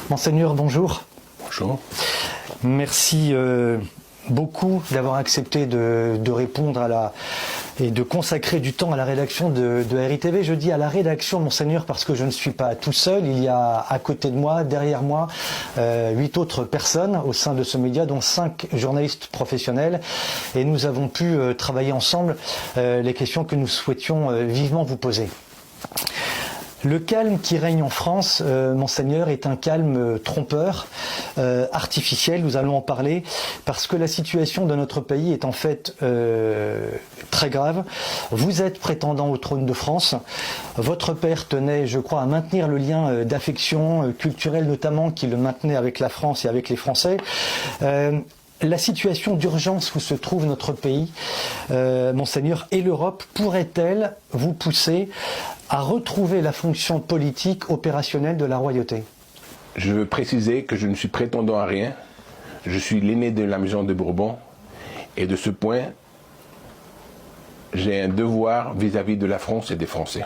Monseigneur, bonjour. Bonjour. Merci beaucoup d'avoir accepté de répondre et de consacrer du temps à la rédaction de RITV. Je dis à la rédaction, Monseigneur, parce que je ne suis pas tout seul. Il y a à côté de moi, derrière moi, 8 autres personnes au sein de ce média, dont 5 journalistes professionnels. Et nous avons pu travailler ensemble les questions que nous souhaitions vivement vous poser. Le calme qui règne en France, Monseigneur, est un calme trompeur, artificiel, nous allons en parler, parce que la situation de notre pays est en fait très grave. Vous êtes prétendant au trône de France. Votre père tenait, je crois, à maintenir le lien d'affection culturelle notamment qui le maintenait avec la France et avec les Français. La situation d'urgence où se trouve notre pays, Monseigneur, et l'Europe pourrait-elle vous pousser à retrouver la fonction politique opérationnelle de la royauté? Je veux préciser que je ne suis prétendant à rien. Je suis l'aîné de la maison de Bourbon et de ce point, j'ai un devoir vis-à-vis de la France et des Français.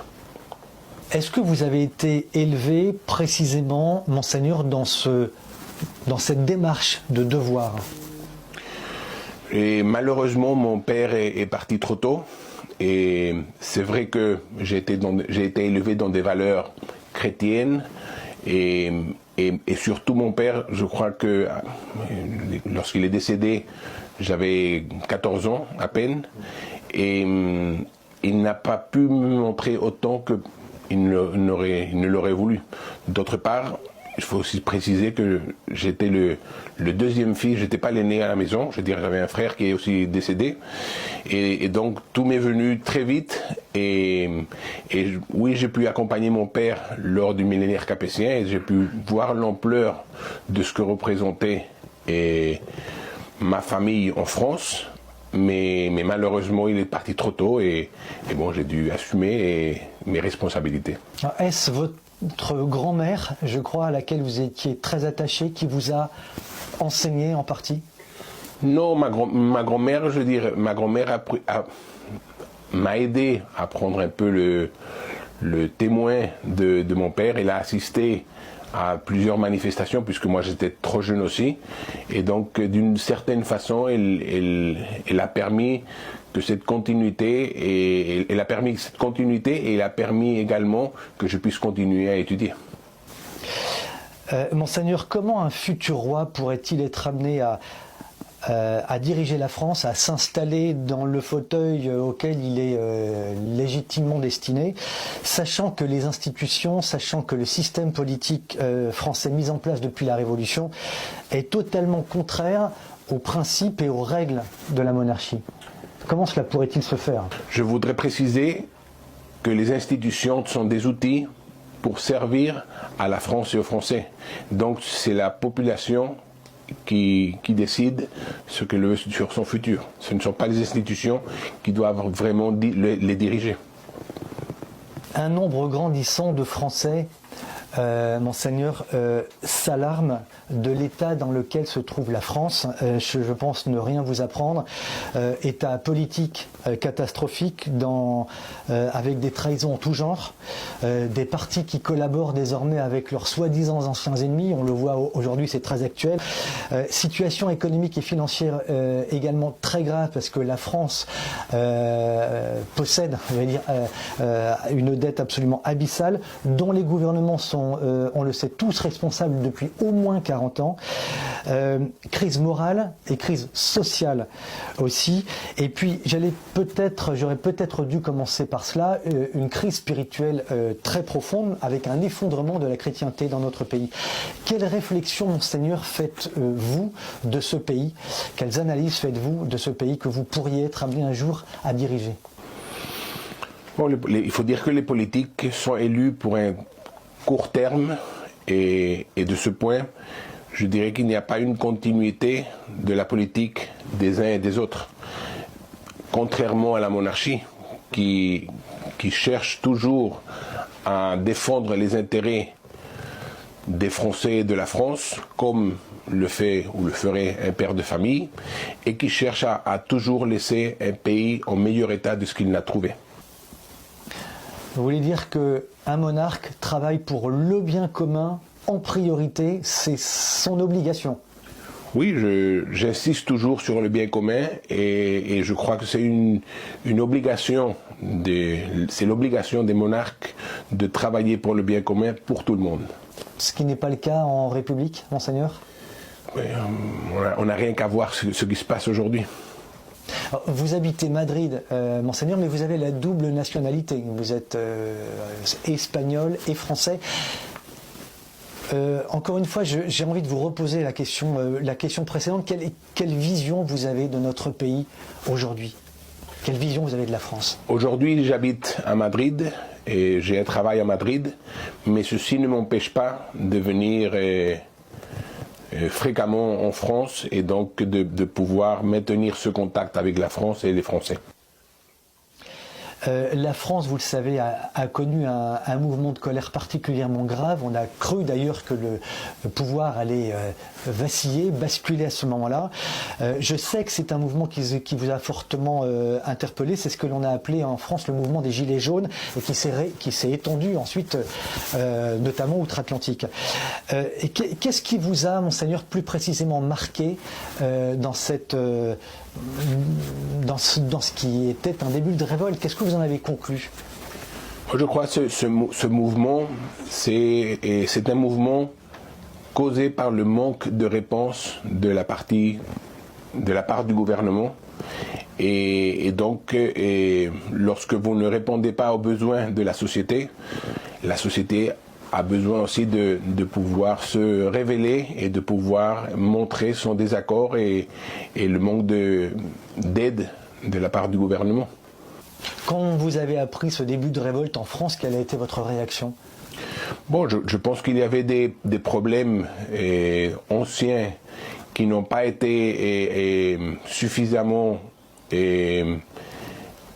Est-ce que vous avez été élevé précisément, Monseigneur, dans cette démarche de devoir? Et malheureusement, mon père est parti trop tôt. Et c'est vrai que j'ai été élevé dans des valeurs chrétiennes. Et surtout mon père, je crois que lorsqu'il est décédé, j'avais 14 ans à peine. Et il n'a pas pu me montrer autant qu'il ne l'aurait voulu. D'autre part, il faut aussi préciser que j'étais le deuxième fils, j'étais pas l'aîné à la maison, je veux dire j'avais un frère qui est aussi décédé, et donc tout m'est venu très vite, et oui, j'ai pu accompagner mon père lors du millénaire capétien, et j'ai pu voir l'ampleur de ce que représentait ma famille en France, mais malheureusement il est parti trop tôt, et bon, j'ai dû assumer mes responsabilités. Est-ce votre grand-mère, je crois, à laquelle vous étiez très attaché, qui vous a enseigné en partie? Non, ma grand-mère, je veux dire, ma grand-mère m'a aidé à prendre un peu le témoin de mon père. Elle a assisté à plusieurs manifestations, puisque moi j'étais trop jeune aussi. Et donc, d'une certaine façon, elle a permis que cette continuité, et elle a permis cette continuité, et elle a permis également que je puisse continuer à étudier. Monseigneur, comment un futur roi pourrait-il être amené à diriger la France, à s'installer dans le fauteuil auquel il est légitimement destiné, sachant que les institutions, sachant que le système politique français mis en place depuis la Révolution est totalement contraire aux principes et aux règles de la monarchie? Comment cela pourrait-il se faire? Je voudrais préciser que les institutions sont des outils pour servir à la France et aux Français. Donc c'est la population qui décide sur son futur. Ce ne sont pas les institutions qui doivent vraiment les diriger. Un nombre grandissant de Français, Monseigneur, s'alarme de l'état dans lequel se trouve la France. Je pense ne rien vous apprendre. État politique catastrophique avec des trahisons en tout genre, des partis qui collaborent désormais avec leurs soi-disant anciens ennemis. On le voit aujourd'hui, c'est très actuel. Situation économique et financière également très grave parce que la France possède, on va dire, une dette absolument abyssale dont les gouvernements sont, on le sait, tous responsables depuis au moins 40 ans. Crise morale et crise sociale aussi. Et puis j'aurais peut-être dû commencer par cela, une crise spirituelle très profonde avec un effondrement de la chrétienté dans notre pays. Quelles réflexions, Monseigneur, faites-vous de ce pays? Quelles analyses faites-vous de ce pays que vous pourriez être amené un jour à diriger? Bon, il faut dire que les politiques sont élus pour un court terme, et de ce point, je dirais qu'il n'y a pas une continuité de la politique des uns et des autres. Contrairement à la monarchie, qui cherche toujours à défendre les intérêts des Français et de la France, comme le fait ou le ferait un père de famille, et qui cherche à toujours laisser un pays en meilleur état de ce qu'il n'a trouvé. Vous voulez dire qu'un monarque travaille pour le bien commun en priorité, c'est son obligation. Oui, j'insiste toujours sur le bien commun et je crois que c'est une obligation, c'est l'obligation des monarques de travailler pour le bien commun pour tout le monde. Ce qui n'est pas le cas en République, Monseigneur? Oui, on n'a rien qu'à voir ce qui se passe aujourd'hui. Vous habitez Madrid, Monseigneur, mais vous avez la double nationalité. Vous êtes espagnol et français. Encore une fois, j'ai envie de vous reposer la question précédente. Quelle vision vous avez de notre pays aujourd'hui? Quelle vision vous avez de la France? Aujourd'hui, j'habite à Madrid et j'ai un travail à Madrid, mais ceci ne m'empêche pas de venir fréquemment en France et donc de pouvoir maintenir ce contact avec la France et les Français. La France, vous le savez, a connu un mouvement de colère particulièrement grave. On a cru d'ailleurs que le pouvoir allait vaciller, basculer à ce moment-là. Je sais que c'est un mouvement qui vous a fortement interpellé. C'est ce que l'on a appelé en France le mouvement des Gilets jaunes et qui s'est étendu ensuite, notamment outre-Atlantique. Qu'est-ce qui vous a, Monseigneur, plus précisément marqué dans ce qui était un début de révolte? Qu'est-ce que vous en avez conclu? Je crois que ce mouvement, c'est un mouvement causé par le manque de réponse de la part du gouvernement. Et donc, lorsque vous ne répondez pas aux besoins de la société a besoin aussi de pouvoir se révéler et de pouvoir montrer son désaccord et le manque d'aide de la part du gouvernement. Quand vous avez appris ce début de révolte en France, quelle a été votre réaction? Bon, je pense qu'il y avait des problèmes anciens qui n'ont pas été suffisamment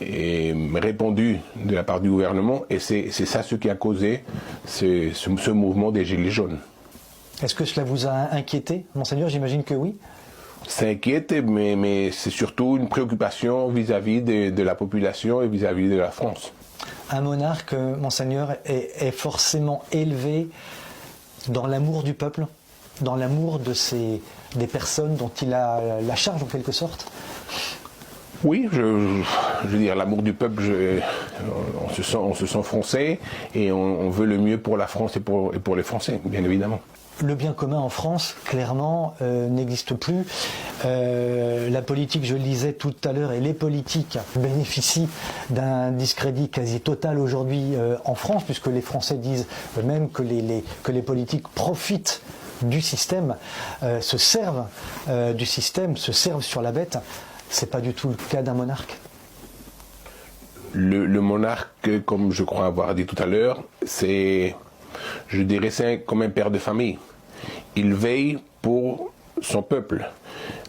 répondus de la part du gouvernement, et c'est ça ce qui a causé ce mouvement des Gilets jaunes. Est-ce que cela vous a inquiété, Monseigneur? J'imagine que oui. Ça inquiète, mais c'est surtout une préoccupation vis-à-vis de la population et vis-à-vis de la France. Un monarque, Monseigneur, est forcément élevé dans l'amour du peuple, dans l'amour des personnes dont il a la charge en quelque sorte. Oui, je veux dire, l'amour du peuple, on se sent français et on veut le mieux pour la France et pour les Français, bien évidemment. Le bien commun en France, clairement, n'existe plus. La politique, je le disais tout à l'heure, et les politiques bénéficient d'un discrédit quasi total aujourd'hui en France, puisque les Français disent eux-mêmes que les politiques profitent du système, se servent du système, se servent sur la bête. C'est pas du tout le cas d'un monarque. Le monarque, comme je crois avoir dit tout à l'heure, je dirais c'est comme un père de famille. Il veille pour son peuple.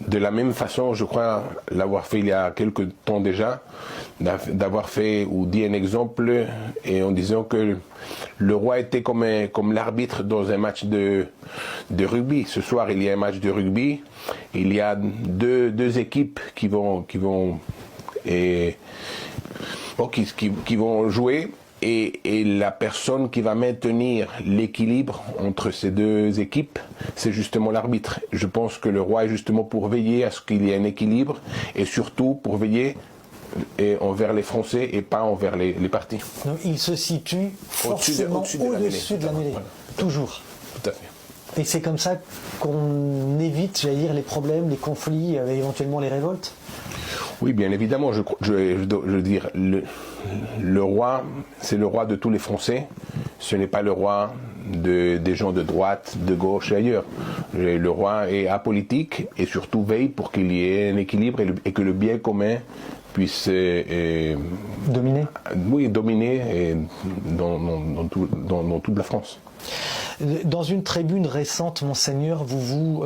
De la même façon, je crois l'avoir fait il y a quelque temps déjà, d'avoir fait ou dit un exemple et en disant que le roi était comme l'arbitre dans un match de rugby. Ce soir, il y a un match de rugby. Il y a deux équipes qui vont jouer. Et la personne qui va maintenir l'équilibre entre ces deux équipes, c'est justement l'arbitre. Je pense que le roi est justement pour veiller à ce qu'il y ait un équilibre et surtout pour veiller envers les Français et pas envers les partis. Donc il se situe forcément au-dessus de la mêlée, voilà. Toujours. Tout à fait. Et c'est comme ça qu'on évite, j'allais dire, les problèmes, les conflits, éventuellement les révoltes? Oui, bien évidemment. Je veux dire, le roi, c'est le roi de tous les Français. Ce n'est pas le roi des gens de droite, de gauche et ailleurs. Le roi est apolitique et surtout veille pour qu'il y ait un équilibre et que le bien commun puisse dominer. Oui, dominer dans toute la France. Dans une tribune récente, Monseigneur, vous